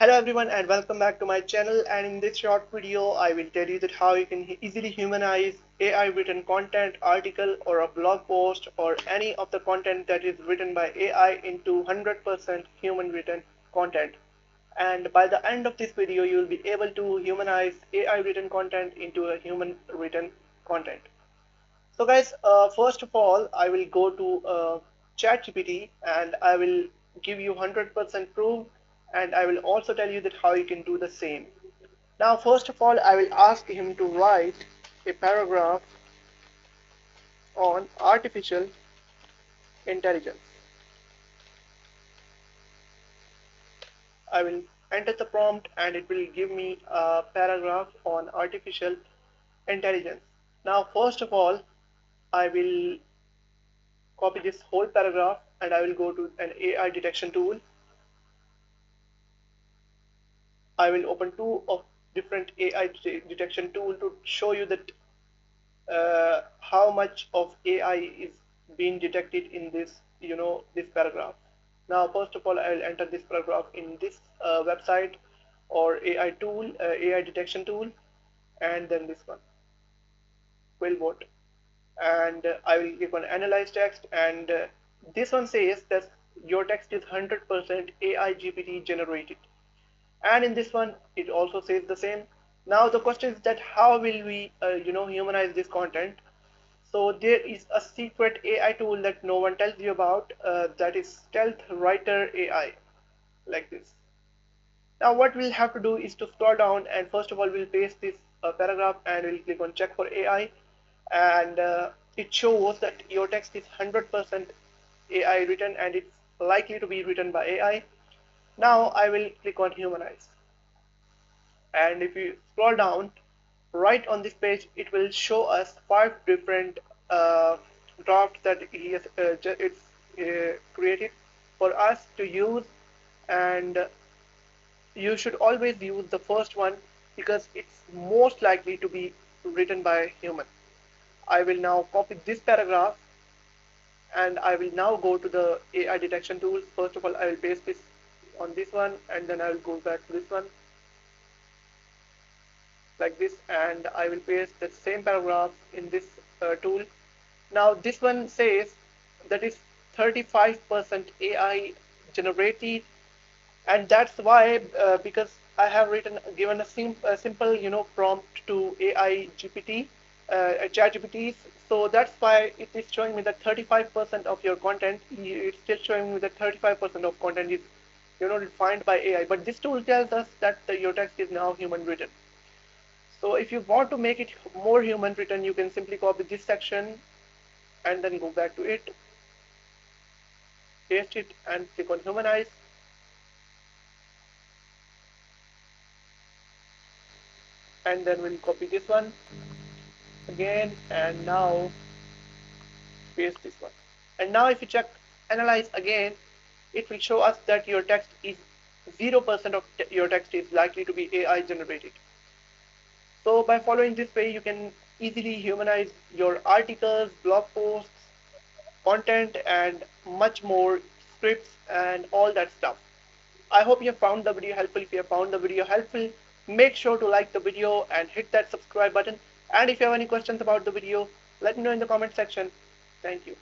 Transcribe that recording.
Hello everyone and welcome back to my channel, and in this short video I will tell you that how you can easily humanize AI written content, article or a blog post or any of the content that is written by AI into 100% human written content. And by the end of this video you will be able to humanize AI written content into a human written content. So guys, first of all, I will go to ChatGPT and I will give you 100% proof, and I will also tell you that how you can do the same. Now, first of all, I will ask him to write a paragraph on artificial intelligence. I will enter the prompt and it will give me a paragraph on artificial intelligence. Now, first of all, I will copy this whole paragraph and I will go to an AI detection tool. I will open two of different AI detection tool to show you that how much of AI is being detected in this, this paragraph. Now, first of all, I will enter this paragraph in this website or AI tool, AI detection tool, and then this one, Quillbot, and I will click on analyze text, and this one says that your text is 100% AI GPT generated. And in this one it also says the same. Now the question is that how will we humanize this content. So there is a secret AI tool that no one tells you about, that is stealth writer AI, like this. Now what we'll have to do is to scroll down, and first of all we'll paste this paragraph and we'll click on check for AI, and it shows that your text is 100% AI written and it's likely to be written by AI. Now I will click on humanize, and if you scroll down right on this page it will show us five different drafts that he has it's created for us to use, and you should always use the first one because it's most likely to be written by a human. I will now copy this paragraph and I will now go to the AI detection tools. First of all, I will paste this on this one and then I will go back to this one like this, and I will paste the same paragraph in this tool. Now this one says that is 35% AI generated, and that's why because I have given a simple prompt to AI GPT, ChatGPT. So that's why it is showing me that 35% of your content. It's still showing me that 35% of content is defined by AI. But this tool tells us that your text is now human written. So if you want to make it more human written, you can simply copy this section and then go back to it, paste it and click on humanize. And then we'll copy this one again and now paste this one. And now if you check analyze again, it will show us that your text is 0% of your text is likely to be AI generated. So by following this way, you can easily humanize your articles, blog posts, content, and much more, scripts and all that stuff. I hope you have found the video helpful. If you have found the video helpful, make sure to like the video and hit that subscribe button. And if you have any questions about the video, let me know in the comment section. Thank you.